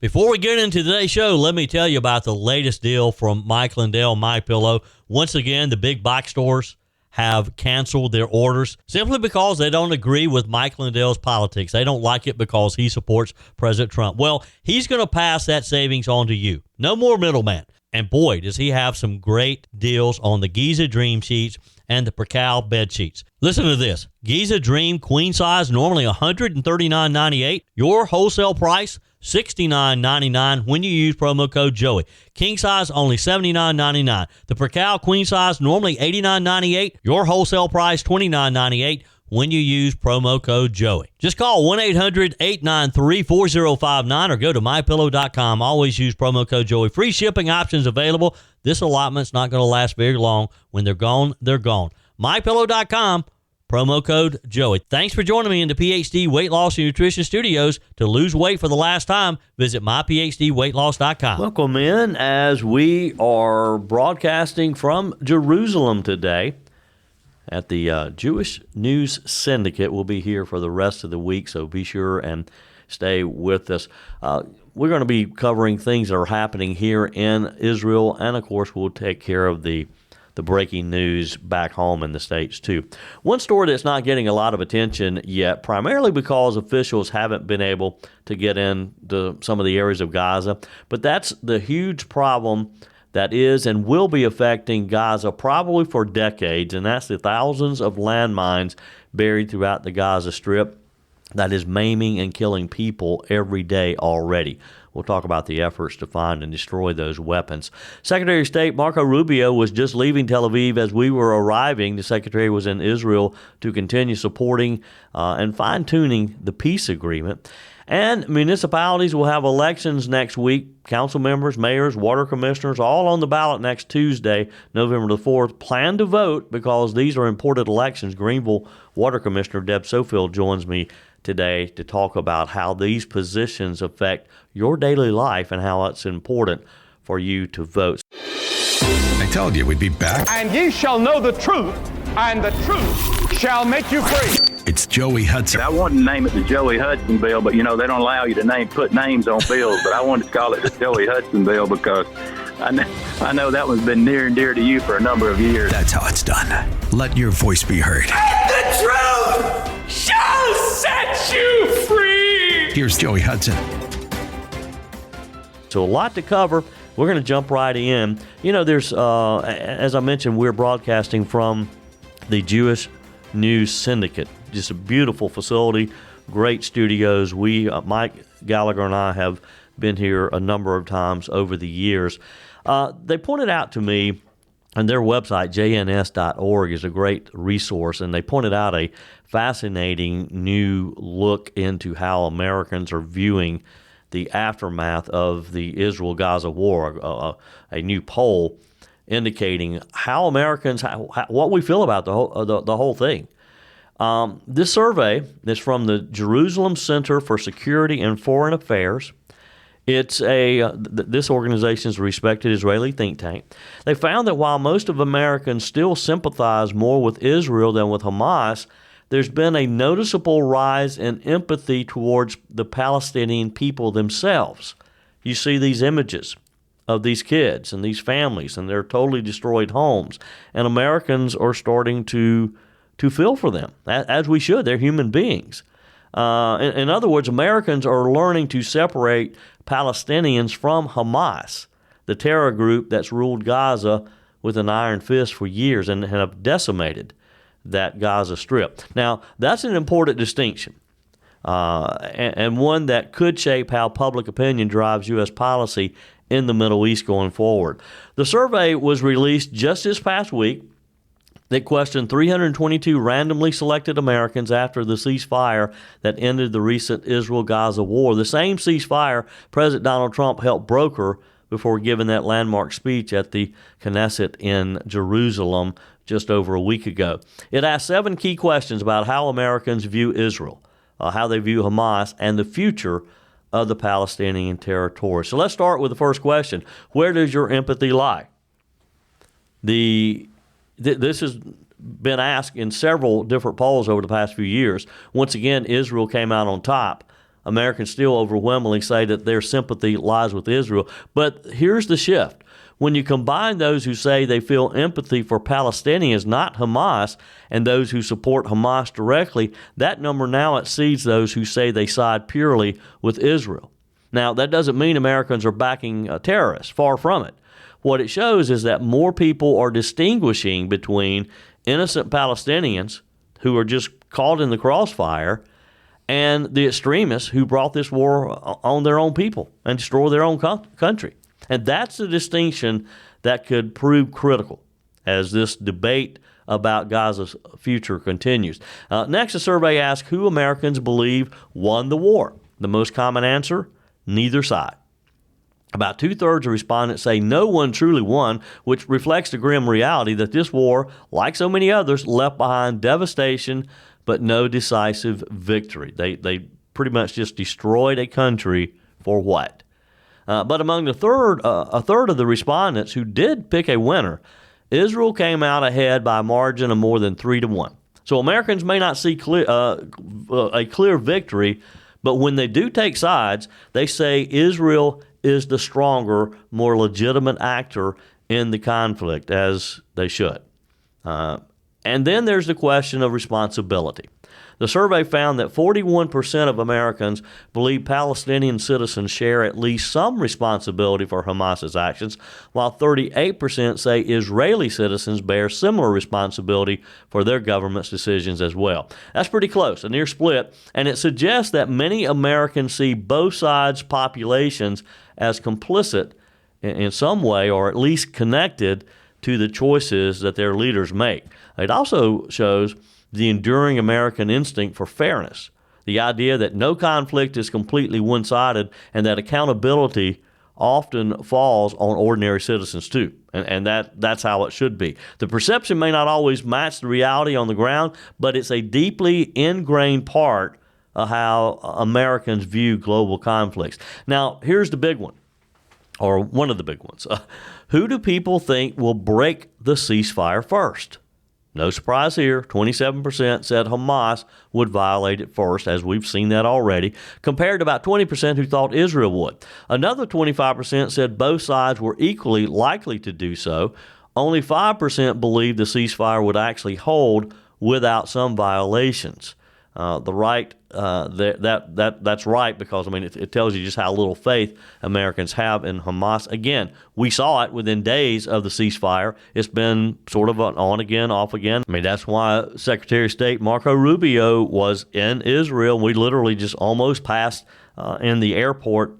Before we get into today's show, let me tell you about the latest deal from Mike Lindell, MyPillow. Once again, the big box stores have canceled their orders simply because they don't agree with Mike Lindell's politics. They don't like it because he supports President Trump. Well, he's going to pass that savings on to you. No more middleman. And boy, does he have some great deals on the Giza Dream sheets and the Percal bed sheets. Listen to this. Giza Dream queen size, normally $139.98. Your wholesale price, $69.99 when you use promo code Joey. King size, only $79.99. The Percal queen size, normally $89.98. Your wholesale price, $29.98 when you use promo code Joey. Just call 1-800-893-4059 or go to mypillow.com. Always use promo code Joey. Free shipping options available. This allotment's not going to last very long. When they're gone, they're gone. mypillow.com. Promo code Joey. Thanks for joining me in the PhD Weight Loss and Nutrition Studios. To lose weight for the last time, visit myphdweightloss.com. Welcome in as we are broadcasting from Jerusalem today at the Jewish News Syndicate. We'll be here for the rest of the week, so be sure and stay with us. We're going to be covering things that are happening here in Israel, and of course, we'll take care of the breaking news back home in the States, too. One story that's not getting a lot of attention yet, primarily because officials haven't been able to get into some of the areas of Gaza, but that's the huge problem that is and will be affecting Gaza probably for decades, and that's the thousands of landmines buried throughout the Gaza Strip that is maiming and killing people every day already. We'll talk about the efforts to find and destroy those weapons. Secretary of State Marco Rubio was just leaving Tel Aviv as we were arriving. The Secretary was in Israel to continue supporting and fine-tuning the peace agreement. And municipalities will have elections next week. Council members, mayors, water commissioners, all on the ballot next Tuesday, November the 4th. Plan to vote because these are important elections. Greenville Water Commissioner Deb Sofield joins me today to talk about how these positions affect your daily life and how it's important for you to vote. I told you we'd be back. And ye shall know the truth, and the truth shall make you free. It's Joey Hudson. I wanted to name it the Joey Hudson bill, but, they don't allow you to put names on bills. But I wanted to call it the Joey Hudson bill because I know that one's been near and dear to you for a number of years. That's how it's done. Let your voice be heard. And the truth shall set you free. Here's Joey Hudson. So a lot to cover. We're going to jump right in. There's, as I mentioned, we're broadcasting from the Jewish News Syndicate. Just a beautiful facility, great studios. Mike Gallagher and I have been here a number of times over the years. They pointed out to me, and their website, jns.org, is a great resource, and they pointed out a fascinating new look into how Americans are viewing the aftermath of the Israel-Gaza war, a new poll indicating how Americans, what we feel about the whole thing. This survey is from the Jerusalem Center for Security and Foreign Affairs. It's this organization is a respected Israeli think tank. They found that while most of Americans still sympathize more with Israel than with Hamas, there's been a noticeable rise in empathy towards the Palestinian people themselves. You see these images of these kids and these families and their totally destroyed homes, and Americans are starting to feel for them, as we should. They're human beings. In other words, Americans are learning to separate Palestinians from Hamas, the terror group that's ruled Gaza with an iron fist for years and have decimated that Gaza Strip. Now, that's an important distinction, and one that could shape how public opinion drives U.S. policy in the Middle East going forward. The survey was released just this past week. They questioned 322 randomly selected Americans after the ceasefire that ended the recent Israel-Gaza war, the same ceasefire President Donald Trump helped broker before giving that landmark speech at the Knesset in Jerusalem just over a week ago. It asked 7 key questions about how Americans view Israel, how they view Hamas, and the future of the Palestinian territory. So let's start with the first question. Where does your empathy lie? This has been asked in several different polls over the past few years. Once again, Israel came out on top Americans still overwhelmingly say that their sympathy lies with Israel. But here's the shift. When you combine those who say they feel empathy for Palestinians, not Hamas, and those who support Hamas directly, that number now exceeds those who say they side purely with Israel. Now, that doesn't mean Americans are backing terrorists. Far from it. What it shows is that more people are distinguishing between innocent Palestinians who are just caught in the crossfire and the extremists who brought this war on their own people and destroy their own country. And that's the distinction that could prove critical as this debate about Gaza's future continues. Next, the survey asks who Americans believe won the war. The most common answer, neither side. About 2/3 of respondents say no one truly won, which reflects the grim reality that this war, like so many others, left behind devastation but no decisive victory. They pretty much just destroyed a country for what? But among a third of the respondents who did pick a winner, Israel came out ahead by a margin of more than 3-1. So Americans may not see a clear victory, but when they do take sides, they say Israel is the stronger, more legitimate actor in the conflict, as they should. And then there's the question of responsibility. The survey found that 41% of Americans believe Palestinian citizens share at least some responsibility for Hamas's actions, while 38% say Israeli citizens bear similar responsibility for their government's decisions as well. That's pretty close, a near split, and it suggests that many Americans see both sides' populations as complicit in some way, or at least connected to the choices that their leaders make. It also shows the enduring American instinct for fairness, the idea that no conflict is completely one-sided and that accountability often falls on ordinary citizens too. And that's how it should be. The perception may not always match the reality on the ground, but it's a deeply ingrained part of how Americans view global conflicts. Now, here's the big one, or one of the big ones. Who do people think will break the ceasefire first? No surprise here, 27% said Hamas would violate it first, as we've seen that already, compared to about 20% who thought Israel would. Another 25% said both sides were equally likely to do so. Only 5% believed the ceasefire would actually hold without some violations. The right, that's right, because, I mean, it tells you just how little faith Americans have in Hamas. Again, we saw it within days of the ceasefire. It's been sort of an on again, off again. I mean, that's why Secretary of State Marco Rubio was in Israel. We literally just almost passed in the airport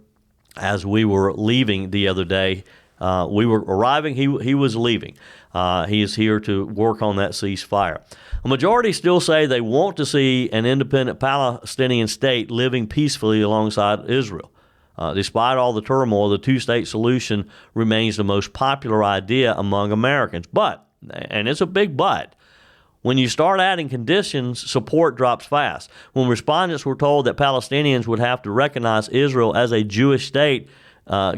as we were leaving the other day. We were arriving, he was leaving. He is here to work on that ceasefire. A majority still say they want to see an independent Palestinian state living peacefully alongside Israel. Despite all the turmoil, the two-state solution remains the most popular idea among Americans. But, and it's a big but, when you start adding conditions, support drops fast. When respondents were told that Palestinians would have to recognize Israel as a Jewish state,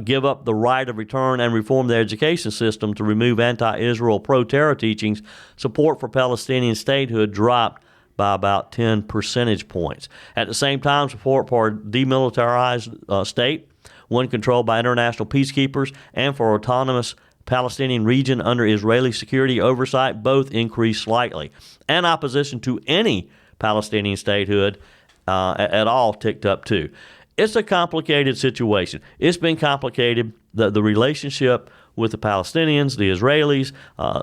give up the right of return and reform their education system to remove anti-Israel pro-terror teachings, support for Palestinian statehood dropped by about 10 percentage points. At the same time, support for a demilitarized state, one controlled by international peacekeepers, and for autonomous Palestinian region under Israeli security oversight both increased slightly. And opposition to any Palestinian statehood at all ticked up too. It's a complicated situation. It's been complicated, the relationship with the Palestinians, the Israelis,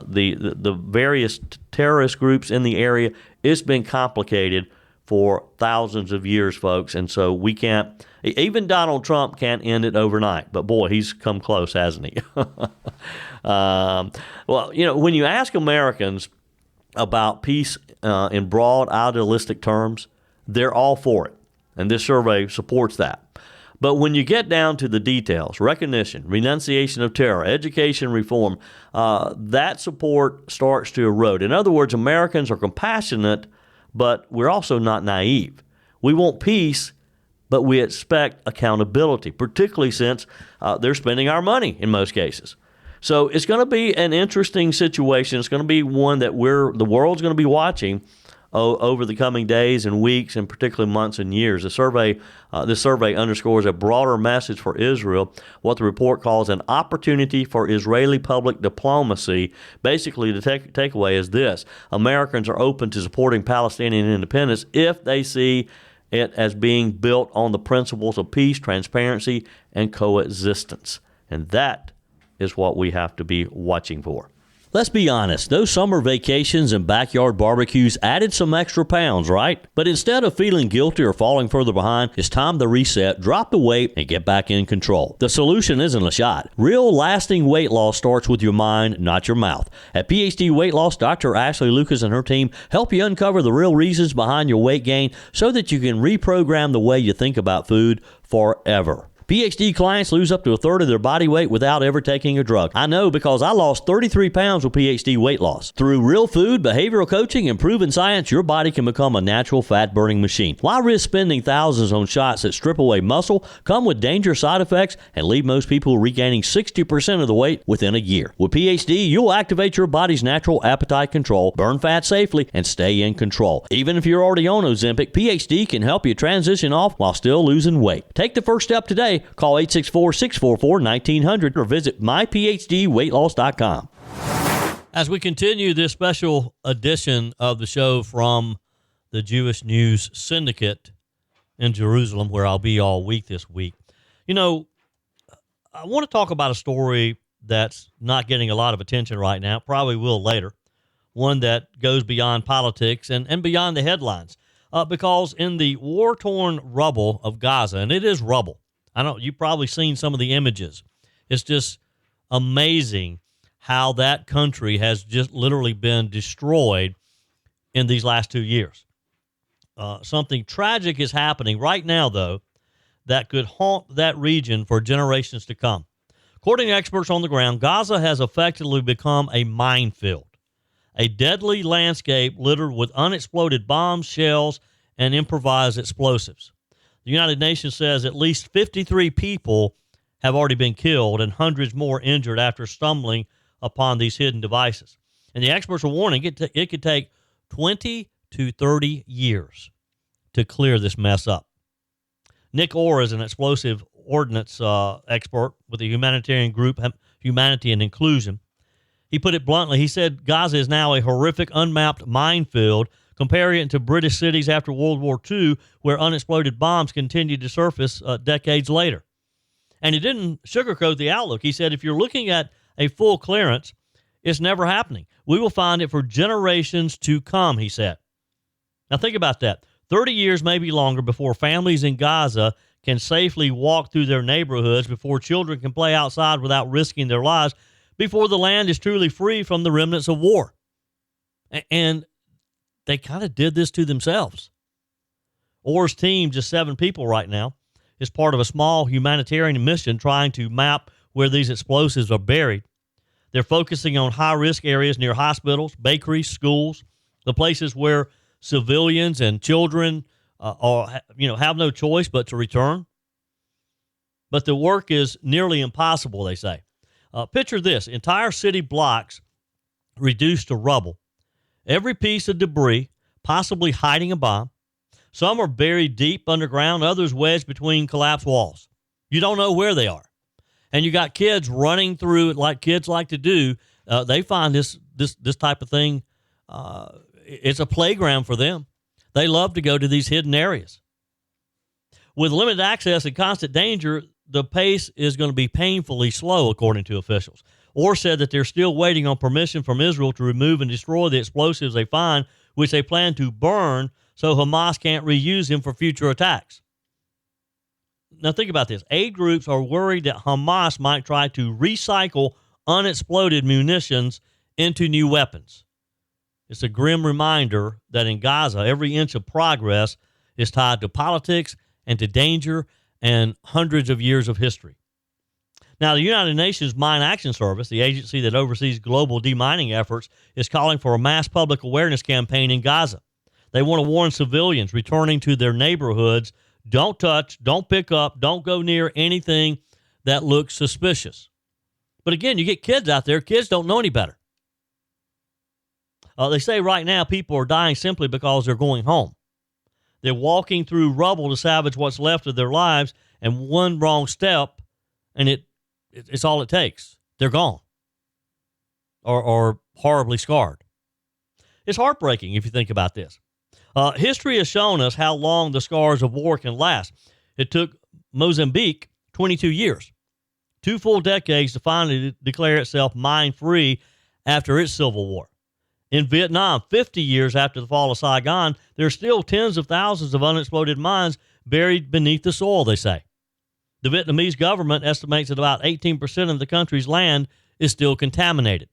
the various terrorist groups in the area. It's been complicated for thousands of years, folks, and so we can't, even Donald Trump can't end it overnight, but boy, he's come close, hasn't he? Well, you know, when you ask Americans about peace in broad, idealistic terms, they're all for it. And this survey supports that. But when you get down to the details, recognition, renunciation of terror, education reform, that support starts to erode. In other words, Americans are compassionate, but we're also not naive. We want peace, but we expect accountability, particularly since they're spending our money in most cases. So it's going to be an interesting situation. It's going to be one that the world's going to be watching over the coming days and weeks, and particularly months and years. This survey underscores a broader message for Israel, what the report calls an opportunity for Israeli public diplomacy. Basically, the takeaway is this: Americans are open to supporting Palestinian independence if they see it as being built on the principles of peace, transparency, and coexistence. And that is what we have to be watching for. Let's be honest, those summer vacations and backyard barbecues added some extra pounds, right? But instead of feeling guilty or falling further behind, it's time to reset, drop the weight, and get back in control. The solution isn't a shot. Real lasting weight loss starts with your mind, not your mouth. At PhD Weight Loss, Dr. Ashley Lucas and her team help you uncover the real reasons behind your weight gain so that you can reprogram the way you think about food forever. PhD clients lose up to a third of their body weight without ever taking a drug. I know because I lost 33 pounds with PhD Weight Loss. Through real food, behavioral coaching, and proven science, your body can become a natural fat-burning machine. Why risk spending thousands on shots that strip away muscle, come with dangerous side effects, and leave most people regaining 60% of the weight within a year? With PhD, you'll activate your body's natural appetite control, burn fat safely, and stay in control. Even if you're already on Ozempic, PhD can help you transition off while still losing weight. Take the first step today. Call 864-644-1900 or visit myphdweightloss.com. As we continue this special edition of the show from the Jewish News Syndicate in Jerusalem, where I'll be all week this week, I want to talk about a story that's not getting a lot of attention right now, probably will later, one that goes beyond politics and beyond the headlines, because in the war-torn rubble of Gaza, and it is rubble, you've probably seen some of the images. It's just amazing how that country has just literally been destroyed in these last 2 years. Something tragic is happening right now, though, that could haunt that region for generations to come. According to experts on the ground, Gaza has effectively become a minefield, a deadly landscape littered with unexploded bombs, shells, and improvised explosives. The United Nations says at least 53 people have already been killed and hundreds more injured after stumbling upon these hidden devices. And the experts are warning it could take 20 to 30 years to clear this mess up. Nick Orr is an explosive ordnance expert with the humanitarian group Humanity and Inclusion. He put it bluntly. He said Gaza is now a horrific, unmapped minefield, comparing it to British cities after World War II, where unexploded bombs continued to surface decades later. And he didn't sugarcoat the outlook. He said, if you're looking at a full clearance, it's never happening. We will find it for generations to come, he said. Now think about that. 30 years, maybe longer, before families in Gaza can safely walk through their neighborhoods, before children can play outside without risking their lives, before the land is truly free from the remnants of war. And they kind of did this to themselves. Orr's team, just 7 people right now, is part of a small humanitarian mission trying to map where these explosives are buried. They're focusing on high-risk areas near hospitals, bakeries, schools, the places where civilians and children have no choice but to return. But the work is nearly impossible, they say. Picture this: entire city blocks reduced to rubble. Every piece of debris, possibly hiding a bomb. Some are buried deep underground, others wedged between collapsed walls. You don't know where they are. And you got kids running through it like kids like to do. They find this type of thing, it's a playground for them. They love to go to these hidden areas. With limited access and constant danger, the pace is going to be painfully slow, according to officials. Orr said that they're still waiting on permission from Israel to remove and destroy the explosives they find, which they plan to burn so Hamas can't reuse them for future attacks. Now think about this. Aid groups are worried that Hamas might try to recycle unexploded munitions into new weapons. It's a grim reminder that in Gaza, every inch of progress is tied to politics and to danger and hundreds of years of history. Now, the United Nations Mine Action Service, the agency that oversees global demining efforts, is calling for a mass public awareness campaign in Gaza. They want to warn civilians returning to their neighborhoods, don't touch, don't pick up, don't go near anything that looks suspicious. But again, you get kids out there, kids don't know any better. They say right now people are dying simply because they're going home. They're walking through rubble to salvage what's left of their lives, and one wrong step, and it's all it takes. They're gone or horribly scarred. It's heartbreaking if you think about this. History has shown us how long the scars of war can last. It took Mozambique 22 years, 2 full decades to finally declare itself mine-free after its civil war. In Vietnam, 50 years after the fall of Saigon, there are still tens of thousands of unexploded mines buried beneath the soil, they say. The Vietnamese government estimates that about 18% of the country's land is still contaminated.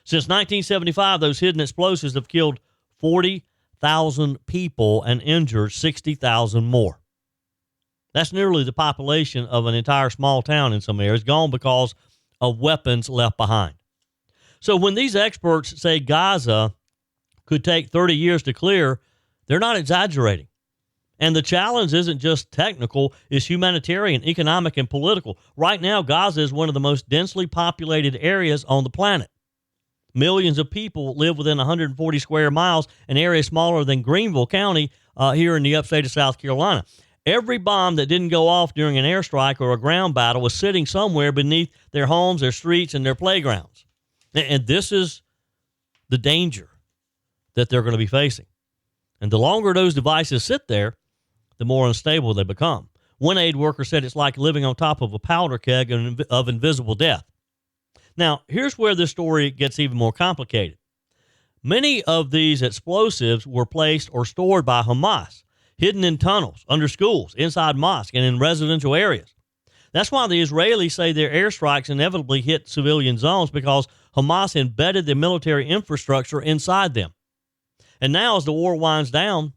Since 1975, those hidden explosives have killed 40,000 people and injured 60,000 more. That's nearly the population of an entire small town in some areas, gone because of weapons left behind. So when these experts say Gaza could take 30 years to clear, they're not exaggerating. And the challenge isn't just technical, it's humanitarian, economic, and political. Right now, Gaza is one of the most densely populated areas on the planet. Millions of people live within 140 square miles, an area smaller than Greenville County here in the upstate of South Carolina. Every bomb that didn't go off during an airstrike or a ground battle was sitting somewhere beneath their homes, their streets, and their playgrounds. And this is the danger that they're going to be facing. And the longer those devices sit there, the more unstable they become. One aid worker said it's like living on top of a powder keg of invisible death. Now, here's where this story gets even more complicated. Many of these explosives were placed or stored by Hamas, hidden in tunnels, under schools, inside mosques, and in residential areas. That's why the Israelis say their airstrikes inevitably hit civilian zones, because Hamas embedded the military infrastructure inside them. And now as the war winds down,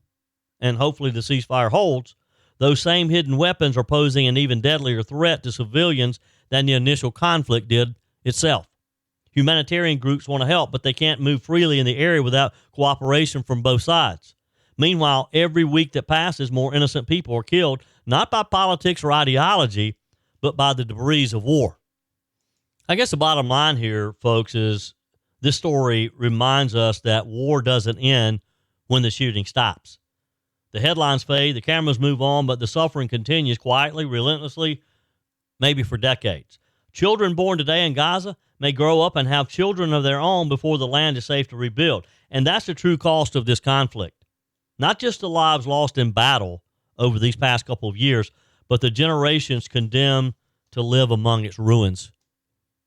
and hopefully the ceasefire holds, those same hidden weapons are posing an even deadlier threat to civilians than the initial conflict did itself. Humanitarian groups want to help, but they can't move freely in the area without cooperation from both sides. Meanwhile, every week that passes, more innocent people are killed, not by politics or ideology, but by the debris of war. I guess the bottom line here, folks, is this story reminds us that war doesn't end when the shooting stops. The headlines fade, the cameras move on, but the suffering continues quietly, relentlessly, maybe for decades. Children born today in Gaza may grow up and have children of their own before the land is safe to rebuild. And that's the true cost of this conflict. Not just the lives lost in battle over these past couple of years, but the generations condemned to live among its ruins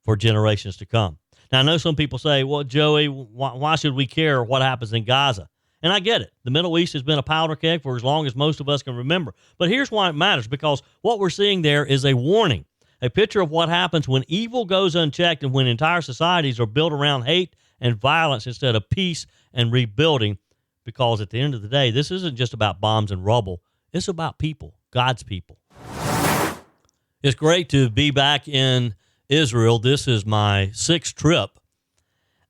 for generations to come. Now, I know some people say, well, Joey, why should we care what happens in Gaza? And I get it. The Middle East has been a powder keg for as long as most of us can remember. But here's why it matters, because what we're seeing there is a warning, a picture of what happens when evil goes unchecked and when entire societies are built around hate and violence instead of peace and rebuilding. Because at the end of the day, this isn't just about bombs and rubble. It's about people, God's people. It's great to be back in Israel. This is my 6th trip.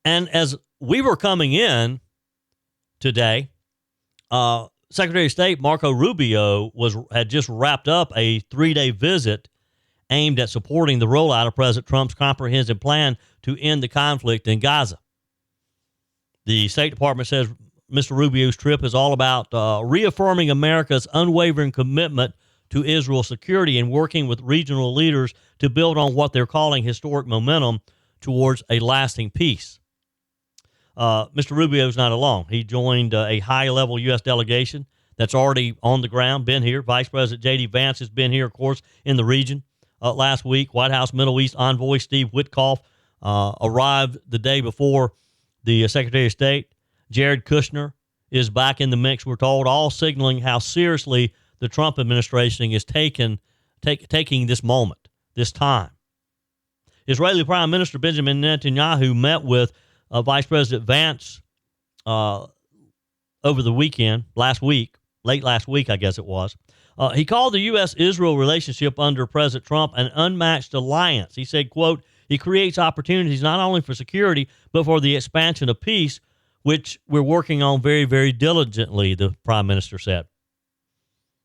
And as we were coming in today, Secretary of State Marco Rubio had just wrapped up a 3-day visit aimed at supporting the rollout of President Trump's comprehensive plan to end the conflict in Gaza. The State Department says Mr. Rubio's trip is all about reaffirming America's unwavering commitment to Israel's security and working with regional leaders to build on what they're calling historic momentum towards a lasting peace. Mr. Rubio's not alone. He joined a high-level U.S. delegation that's already on the ground, been here. Vice President J.D. Vance has been here, of course, in the region last week. White House Middle East envoy Steve Witkoff arrived the day before the Secretary of State. Jared Kushner is back in the mix, we're told, all signaling how seriously the Trump administration is taking this moment, this time. Israeli Prime Minister Benjamin Netanyahu met with Vice President Vance over the weekend, late last week, I guess it was. He called the U.S.-Israel relationship under President Trump an unmatched alliance. He said, quote, he creates opportunities not only for security, but for the expansion of peace, which we're working on very, very diligently, the Prime Minister said.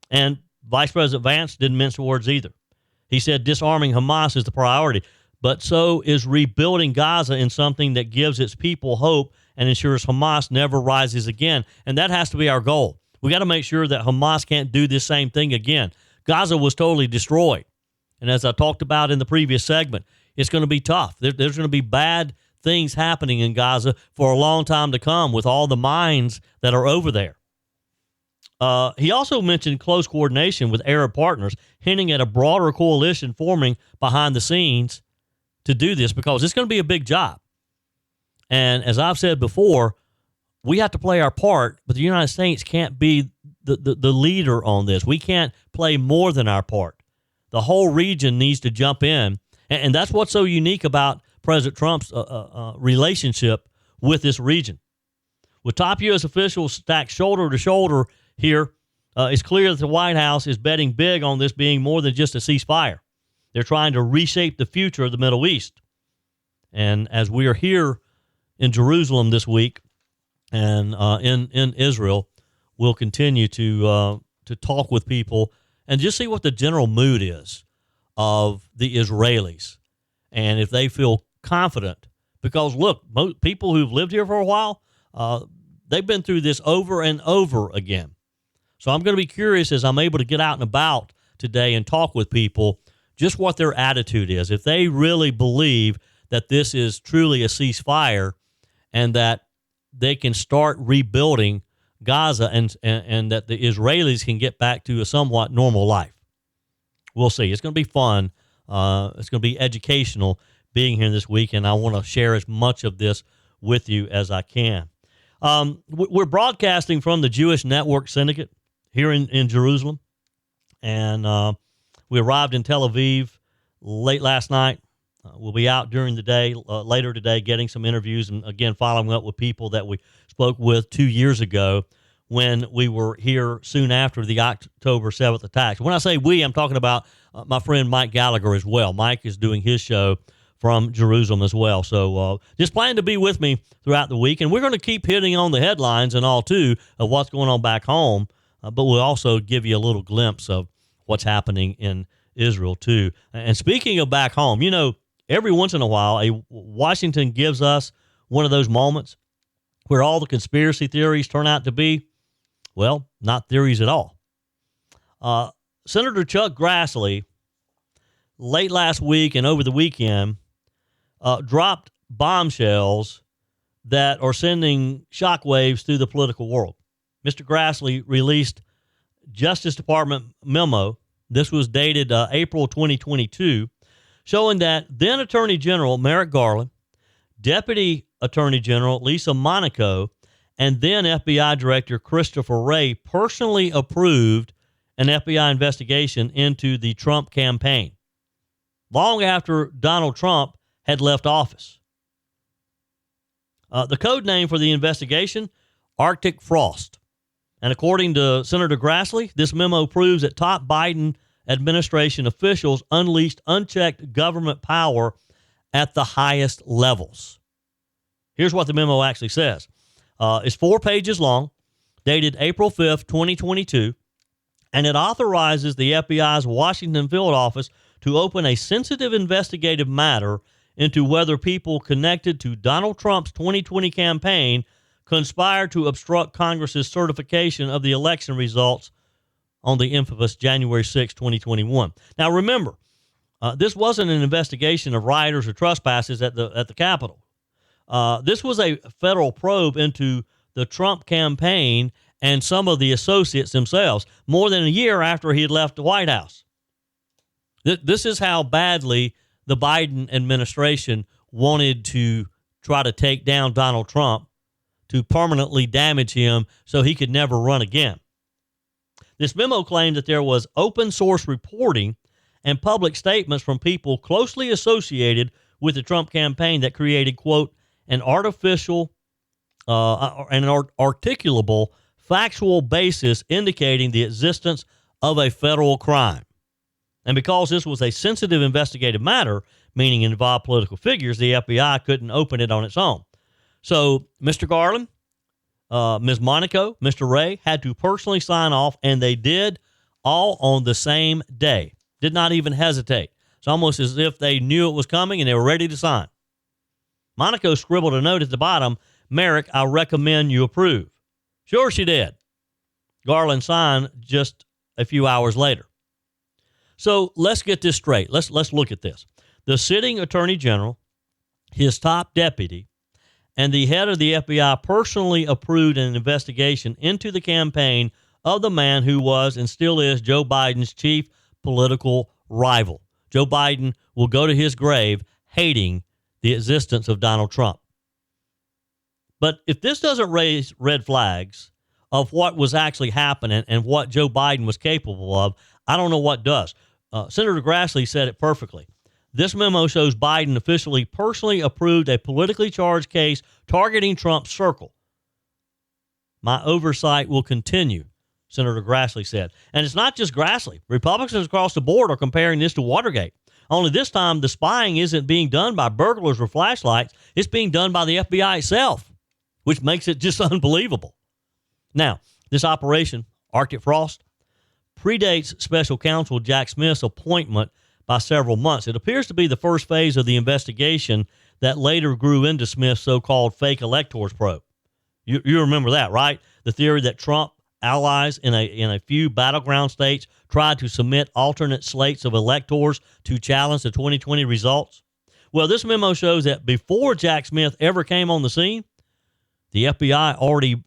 And Vice President Vance didn't mince words either. He said disarming Hamas is the priority, but so is rebuilding Gaza in something that gives its people hope and ensures Hamas never rises again. And that has to be our goal. We got to make sure that Hamas can't do this same thing again. Gaza was totally destroyed. And as I talked about in the previous segment, it's going to be tough. There's going to be bad things happening in Gaza for a long time to come with all the mines that are over there. He also mentioned close coordination with Arab partners, hinting at a broader coalition forming behind the scenes to do this because it's going to be a big job. And as I've said before, we have to play our part, but the United States can't be the leader on this. We can't play more than our part. The whole region needs to jump in. And that's what's so unique about President Trump's relationship with this region. With top U.S. officials stacked shoulder to shoulder here, it's clear that the White House is betting big on this being more than just a ceasefire. They're trying to reshape the future of the Middle East. And as we are here in Jerusalem this week and in Israel, we'll continue to talk with people and just see what the general mood is of the Israelis and if they feel confident. Because, look, most people who've lived here for a while, they've been through this over and over again. So I'm going to be curious as I'm able to get out and about today and talk with people just what their attitude is. If they really believe that this is truly a ceasefire and that they can start rebuilding Gaza and that the Israelis can get back to a somewhat normal life. We'll see. It's going to be fun. It's going to be educational being here this week, and I want to share as much of this with you as I can. We're broadcasting from the Jewish Network Syndicate here in Jerusalem, and we arrived in Tel Aviv late last night. We'll be out during the day, later today, getting some interviews and, again, following up with people that we spoke with 2 years ago when we were here soon after the October 7th attacks. When I say we, I'm talking about my friend Mike Gallagher as well. Mike is doing his show from Jerusalem as well. So just plan to be with me throughout the week. And we're going to keep hitting on the headlines and all, too, of what's going on back home. But we'll also give you a little glimpse of what's happening in Israel, too. And speaking of back home, you know, every once in a while, Washington gives us one of those moments where all the conspiracy theories turn out to be, well, not theories at all. Senator Chuck Grassley, late last week and over the weekend, dropped bombshells that are sending shockwaves through the political world. Mr. Grassley released Justice Department memo. This was dated April 2022, showing that then Attorney General Merrick Garland, Deputy Attorney General Lisa Monaco, and then FBI Director Christopher Wray personally approved an FBI investigation into the Trump campaign, long after Donald Trump had left office. The code name for the investigation, Arctic Frost. And according to Senator Grassley, this memo proves that top Biden administration officials unleashed unchecked government power at the highest levels. Here's what the memo actually says. It's 4 pages long, dated April 5th, 2022, and it authorizes the FBI's Washington field office to open a sensitive investigative matter into whether people connected to Donald Trump's 2020 campaign conspired to obstruct Congress's certification of the election results on the infamous January 6, 2021. Now, remember, this wasn't an investigation of rioters or trespasses at the Capitol. This was a federal probe into the Trump campaign and some of the associates themselves, more than a year after he had left the White House. This is how badly the Biden administration wanted to try to take down Donald Trump, to permanently damage him so he could never run again. This memo claimed that there was open source reporting and public statements from people closely associated with the Trump campaign that created, quote, an artificial and an articulable factual basis indicating the existence of a federal crime. And because this was a sensitive investigative matter, meaning it involved political figures, the FBI couldn't open it on its own. So Mr. Garland, Ms. Monaco, Mr. Wray had to personally sign off, and they did all on the same day. Did not even hesitate. It's almost as if they knew it was coming and they were ready to sign. Monaco scribbled a note at the bottom Merrick, I recommend you approve. Sure, she did. Garland signed just a few hours later. So let's get this straight. Let's look at this. The sitting attorney general, his top deputy, and the head of the FBI personally approved an investigation into the campaign of the man who was and still is Joe Biden's chief political rival. Joe Biden will go to his grave hating the existence of Donald Trump. But if this doesn't raise red flags of what was actually happening and what Joe Biden was capable of, I don't know what does. Senator Grassley said it perfectly. This memo shows Biden officially personally approved a politically charged case targeting Trump's circle. My oversight will continue, Senator Grassley said. And it's not just Grassley. Republicans across the board are comparing this to Watergate. Only this time, the spying isn't being done by burglars with flashlights. It's being done by the FBI itself, which makes it just unbelievable. Now, this operation, Arctic Frost, predates special counsel Jack Smith's appointment by several months. It appears to be the first phase of the investigation that later grew into Smith's so-called fake electors probe. You remember that, right? The theory that Trump allies in a few battleground states tried to submit alternate slates of electors to challenge the 2020 results. Well, this memo shows that before Jack Smith ever came on the scene, the FBI already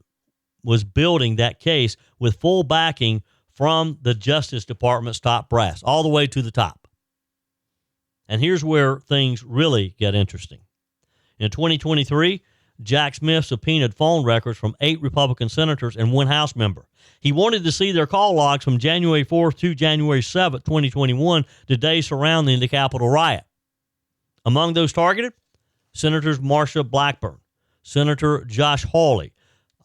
was building that case with full backing from the Justice Department's top brass, all the way to the top. And here's where things really get interesting. In 2023, Jack Smith subpoenaed phone records from 8 Republican senators and 1 House member. He wanted to see their call logs from January 4th to January 7th, 2021, the day surrounding the Capitol riot. Among those targeted, Senators Marsha Blackburn, Senator Josh Hawley,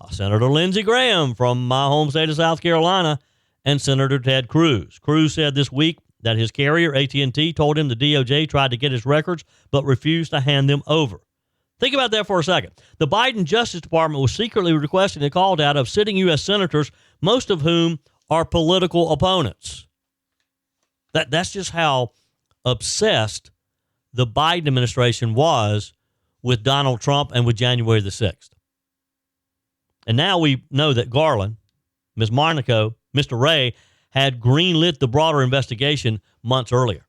Senator Lindsey Graham from my home state of South Carolina, and Senator Ted Cruz. Cruz said this week that his carrier, AT&T, told him the DOJ tried to get his records but refused to hand them over. Think about that for a second. The Biden Justice Department was secretly requesting a call out of sitting U.S. senators, most of whom are political opponents. That's just how obsessed the Biden administration was with Donald Trump and with January the 6th. And now we know that Garland, Ms. Monaco, Mr. Ray had greenlit the broader investigation months earlier.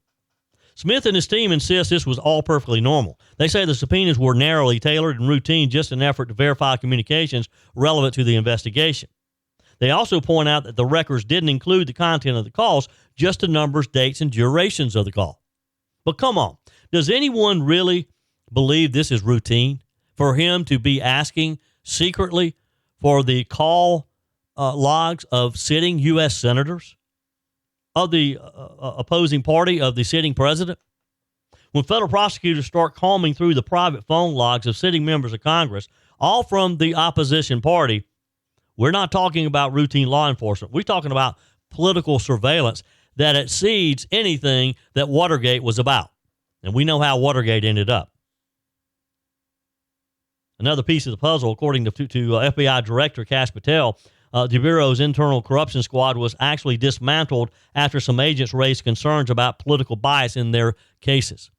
Smith and his team insist this was all perfectly normal. They say the subpoenas were narrowly tailored and routine, just an effort to verify communications relevant to the investigation. They also point out that the records didn't include the content of the calls, just the numbers, dates, and durations of the call. But come on, does anyone really believe this is routine for him to be asking secretly for the call logs of sitting U.S. senators, of the opposing party of the sitting president? When federal prosecutors start combing through the private phone logs of sitting members of Congress, all from the opposition party, we're not talking about routine law enforcement. We're talking about political surveillance that exceeds anything that Watergate was about. And we know how Watergate ended up. Another piece of the puzzle, according to FBI Director Kash Patel, the Bureau's internal corruption squad was actually dismantled after some agents raised concerns about political bias in their cases.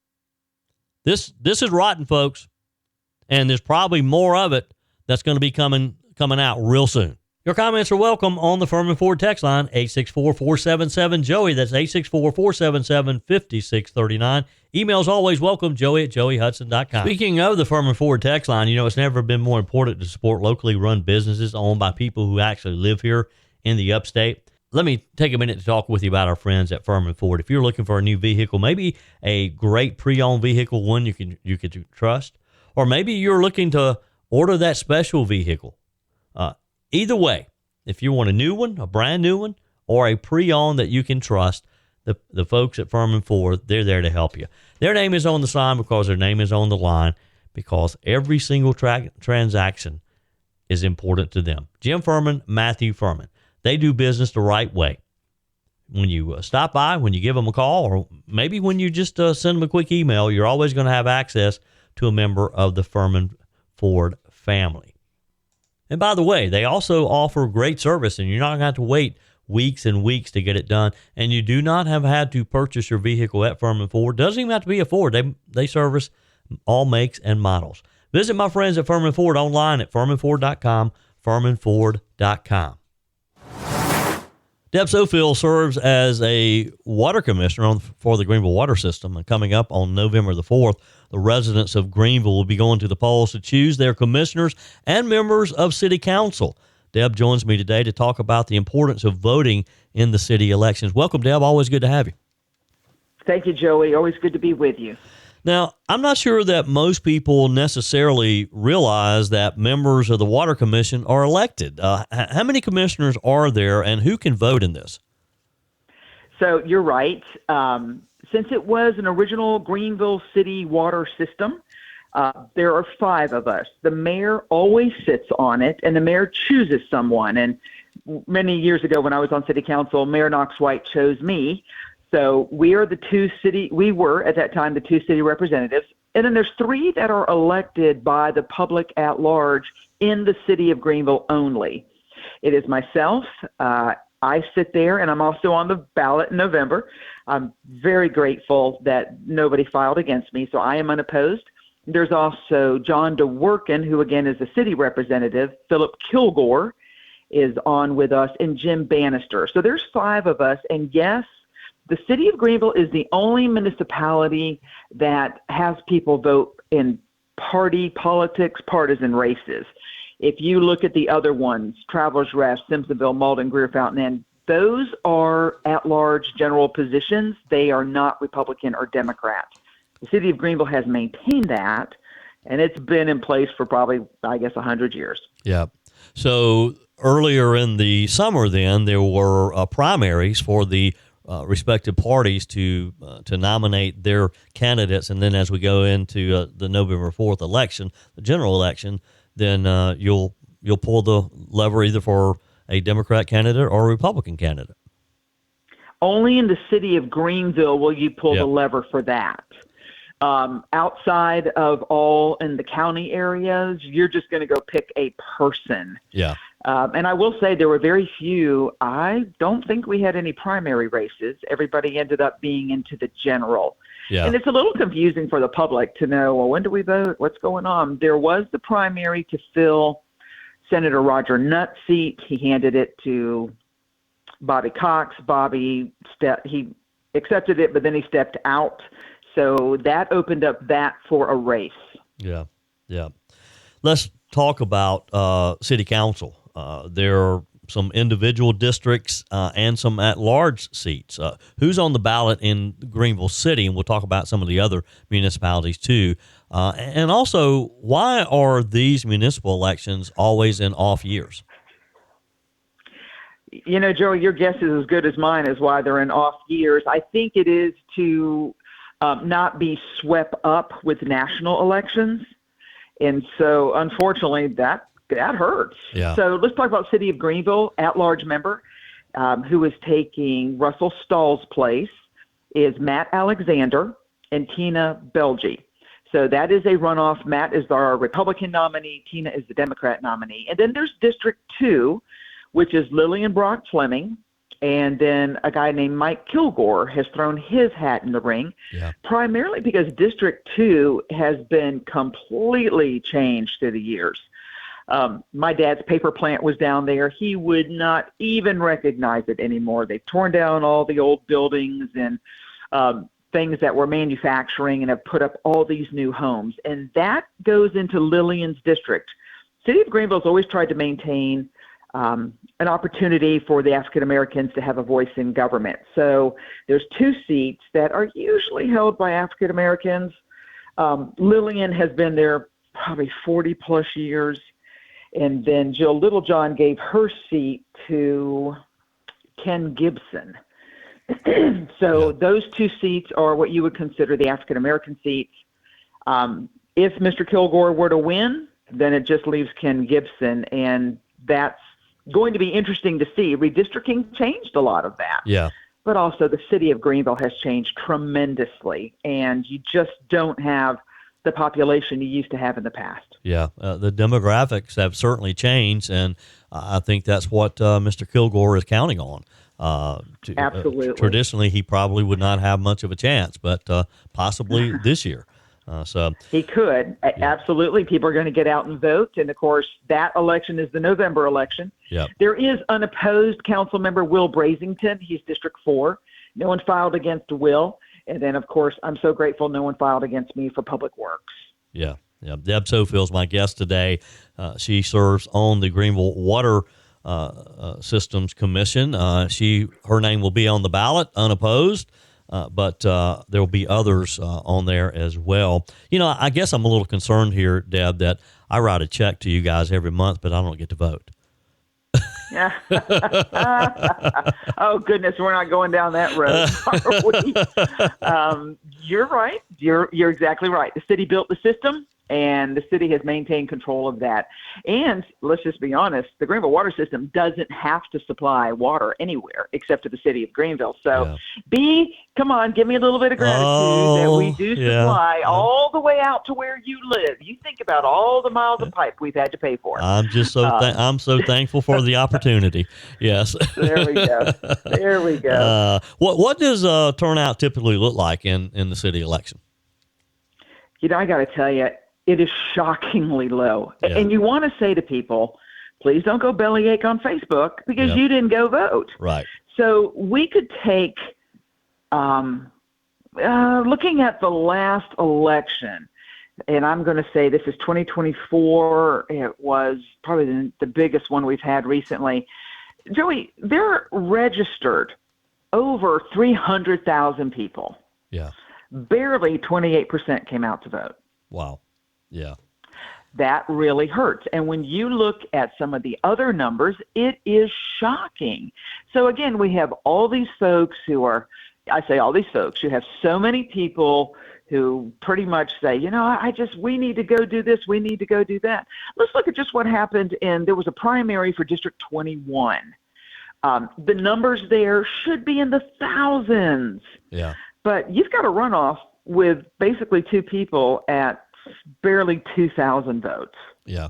This is rotten, folks, and there's probably more of it that's going to be coming out real soon. Your comments are welcome on the Furman Ford text line, 864-477-JOEY. That's 864-477-5639. Emails always welcome, joey@joeyhudson.com. Speaking of the Furman Ford text line, it's never been more important to support locally run businesses owned by people who actually live here in the upstate. Let me take a minute to talk with you about our friends at Furman Ford. If you're looking for a new vehicle, maybe a great pre-owned vehicle, one you can trust, or maybe you're looking to order that special vehicle. Either way, if you want a new one, a brand new one, or a pre-owned that you can trust, the folks at Furman Ford, they're there to help you. Their name is on the sign because their name is on the line, because every single transaction is important to them. Jim Furman, Matthew Furman. They do business the right way. When you stop by, when you give them a call, or maybe when you just send them a quick email, you're always going to have access to a member of the Furman Ford family. And by the way, they also offer great service, and you're not going to have to wait weeks and weeks to get it done. And you do not have had to purchase your vehicle at Furman Ford. Doesn't even have to be a Ford. They service all makes and models. Visit my friends at Furman Ford online at furmanford.com, furmanford.com. Deb Sofield serves as a water commissioner for the Greenville water system, and coming up on November the 4th, the residents of Greenville will be going to the polls to choose their commissioners and members of city council. Deb joins me today to talk about the importance of voting in the city elections. Welcome, Deb. Always good to have you. Thank you, Joey. Always good to be with you. Now, I'm not sure that most people necessarily realize that members of the Water Commission are elected. How many commissioners are there, and who can vote in this? So you're right. Since it was an original Greenville city water system, there are 5 of us. The mayor always sits on it, and the mayor chooses someone. And many years ago when I was on city council, Mayor Knox White chose me. So we were at that time the 2 city representatives. And then there's 3 that are elected by the public at large in the city of Greenville only. It is myself. I sit there, and I'm also on the ballot in November. I'm very grateful that nobody filed against me, so I am unopposed. There's also John DeWorkin, who again is a city representative. Philip Kilgore is on with us, and Jim Bannister. So there's 5 of us, and yes, the city of Greenville is the only municipality that has people vote in party politics, partisan races. If you look at the other ones, Travelers Rest, Simpsonville, Malden, Greer, Fountain Inn, those are at-large general positions. They are not Republican or Democrat. The city of Greenville has maintained that, and it's been in place for probably, 100 years. Yeah. So earlier in the summer then, there were primaries for the respective parties to nominate their candidates, and then as we go into the November 4th election, the general election, then you'll pull the lever either for a Democrat candidate or a Republican candidate. Only in the city of Greenville will you pull the lever for that. Outside of all in the county areas, you're just going to go pick a person. Yeah. And I will say there were very few. I don't think we had any primary races. Everybody ended up being into the general. Yeah. And it's a little confusing for the public to know, well, when do we vote? What's going on? There was the primary to fill Senator Roger Nutt's seat. He handed it to Bobby Cox. Bobby he accepted it, but then he stepped out. So that opened up that for a race. Yeah, yeah. Let's talk about city council. There are some individual districts and some at-large seats. Who's on the ballot in Greenville City? And we'll talk about some of the other municipalities too. And also, why are these municipal elections always in off years? You know, Joey, your guess is as good as mine as why they're in off years. I think it is to not be swept up with national elections. And so, unfortunately, that hurts. Yeah. So let's talk about City of Greenville, at-large member, who is taking Russell Stahl's place, is Matt Alexander and Tina Belgie. So that is a runoff. Matt is our Republican nominee. Tina is the Democrat nominee. And then there's District 2, which is Lillian Brock Fleming. And then a guy named Mike Kilgore has thrown his hat in the ring, primarily because District 2 has been completely changed through the years. My dad's paper plant was down there. He would not even recognize it anymore. They've torn down all the old buildings and things that were manufacturing and have put up all these new homes. And that goes into Lillian's district. City of Greenville has always tried to maintain an opportunity for the African Americans to have a voice in government. So there's 2 seats that are usually held by African Americans. Lillian has been there probably 40 plus years. And then Jill Littlejohn gave her seat to Ken Gibson. So those 2 seats are what you would consider the African American seats. If Mr. Kilgore were to win, then it just leaves Ken Gibson, and that's going to be interesting to see. Redistricting changed a lot of that. Yeah. But also the city of Greenville has changed tremendously, and you just don't have the population you used to have in the past. Yeah, the demographics have certainly changed, and I think that's what Mr. Kilgore is counting on. Absolutely. Traditionally, he probably would not have much of a chance, but possibly this year. So he could. Absolutely. People are going to get out and vote. And, of course, that election is the November election. Yep. There is unopposed council member Will Brasington. He's District 4. No one filed against Will. And then, of course, I'm so grateful no one filed against me for Public Works. Yeah. Deb Sofield's my guest today. She serves on the Greenville Water Systems Commission. Her name will be on the ballot, unopposed. But there will be others on there as well. I guess I'm a little concerned here, Deb, that I write a check to you guys every month, but I don't get to vote. Yeah. Oh, goodness, we're not going down that road, are we? You're right. You're exactly right. The city built the system, and the city has maintained control of that. And let's just be honest, the Greenville water system doesn't have to supply water anywhere except to the city of Greenville. So, come on, give me a little bit of gratitude that we do supply all the way out to where you live. You think about all the miles of pipe we've had to pay for. I'm just I'm so thankful for the opportunity. Yes. There we go. There we go. What does turnout typically look like in the city election? I got to tell you, it is shockingly low. Yeah. And you want to say to people, please don't go bellyache on Facebook because you didn't go vote. Right. So we could take, looking at the last election, and I'm going to say this is 2024. It was probably the biggest one we've had recently. Joey, they're registered over 300,000 people. Yeah. Barely 28% came out to vote. Wow. Yeah. That really hurts. And when you look at some of the other numbers, it is shocking. So again, we have all these folks who have so many people who pretty much say, we need to go do this, we need to go do that. Let's look at just what happened there was a primary for District 21. The numbers there should be in the thousands. Yeah. But you've got a runoff with basically two people at barely 2,000 votes. Yeah.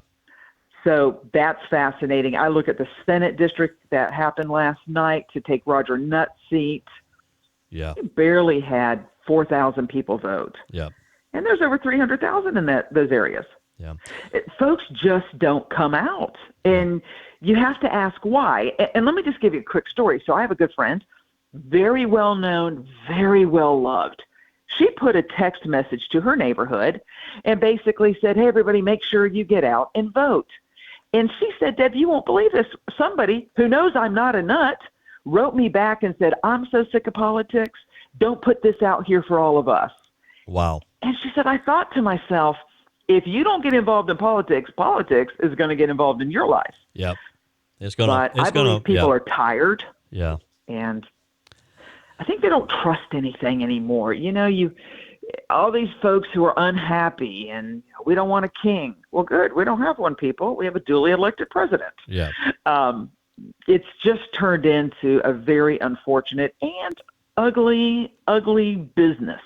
So that's fascinating. I look at the Senate district that happened last night to take Roger Nutt's seat. Yeah. It barely had 4,000 people vote. Yeah. And there's over 300,000 in those areas. Yeah. Folks just don't come out. And you have to ask why. And let me just give you a quick story. So I have a good friend, very well known, very well loved. She put a text message to her neighborhood and basically said, hey, everybody, make sure you get out and vote. And she said, Deb, you won't believe this. Somebody who knows I'm not a nut wrote me back and said, I'm so sick of politics. Don't put this out here for all of us. Wow. And she said, I thought to myself, if you don't get involved in politics, politics is going to get involved in your life. Yep. But I believe people are tired. Yeah. And I think they don't trust anything anymore. All these folks who are unhappy and we don't want a king. Well, good. We don't have one, people. We have a duly elected president. Yeah. It's just turned into a very unfortunate and ugly, ugly business.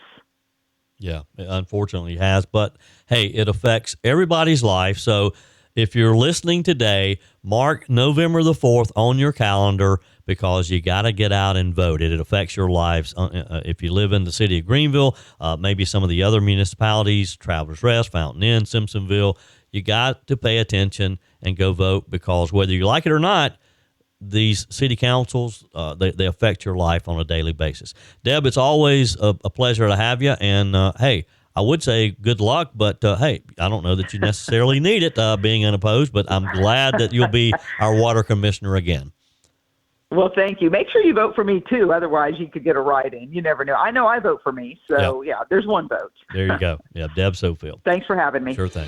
Yeah, it unfortunately has. But, hey, it affects everybody's life. So if you're listening today, mark November the 4th on your calendar because you got to get out and vote. It affects your lives. If you live in the city of Greenville, maybe some of the other municipalities, Travelers Rest, Fountain Inn, Simpsonville, you got to pay attention and go vote because whether you like it or not, these city councils, they affect your life on a daily basis. Deb, it's always a pleasure to have you. And, hey, I would say good luck, but, hey, I don't know that you necessarily need it being unopposed, but I'm glad that you'll be our water commissioner again. Well, thank you. Make sure you vote for me, too. Otherwise, you could get a write-in. You never know. I know I vote for me. So, yeah there's one vote. There you go. Yeah, Deb Sofield. Thanks for having me. Sure thing.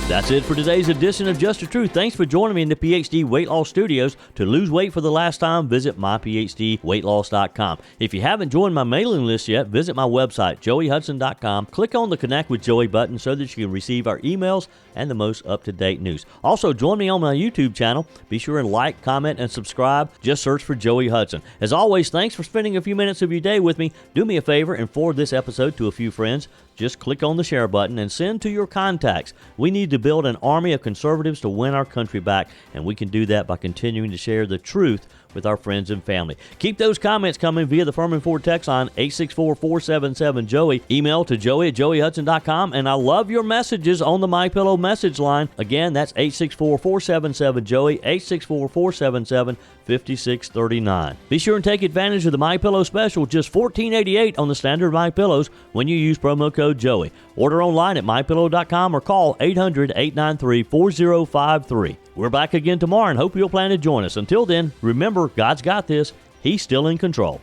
That's it for today's edition of Just the Truth. Thanks for joining me in the PhD Weight Loss Studios. To lose weight for the last time, visit myphdweightloss.com. If you haven't joined my mailing list yet, visit my website, joeyhudson.com. Click on the Connect with Joey button so that you can receive our emails and the most up-to-date news. Also, join me on my YouTube channel. Be sure and like, comment, and subscribe. Just search for Joey Hudson. As always, thanks for spending a few minutes of your day with me. Do me a favor and forward this episode to a few friends. Just click on the share button and send to your contacts. We need to build an army of conservatives to win our country back, and we can do that by continuing to share the truth with our friends and family. Keep those comments coming via the Furman Ford text line 864-477-JOEY. Email to joey@joeyhudson.com. And I love your messages on the MyPillow message line. Again, that's 864-477-JOEY, 864-477-5639. Be sure and take advantage of the MyPillow special, just $14.88 on the standard MyPillows when you use promo code Joey. Order online at MyPillow.com or call 800-893-4053. We're back again tomorrow and hope you'll plan to join us. Until then, remember, God's got this. He's still in control.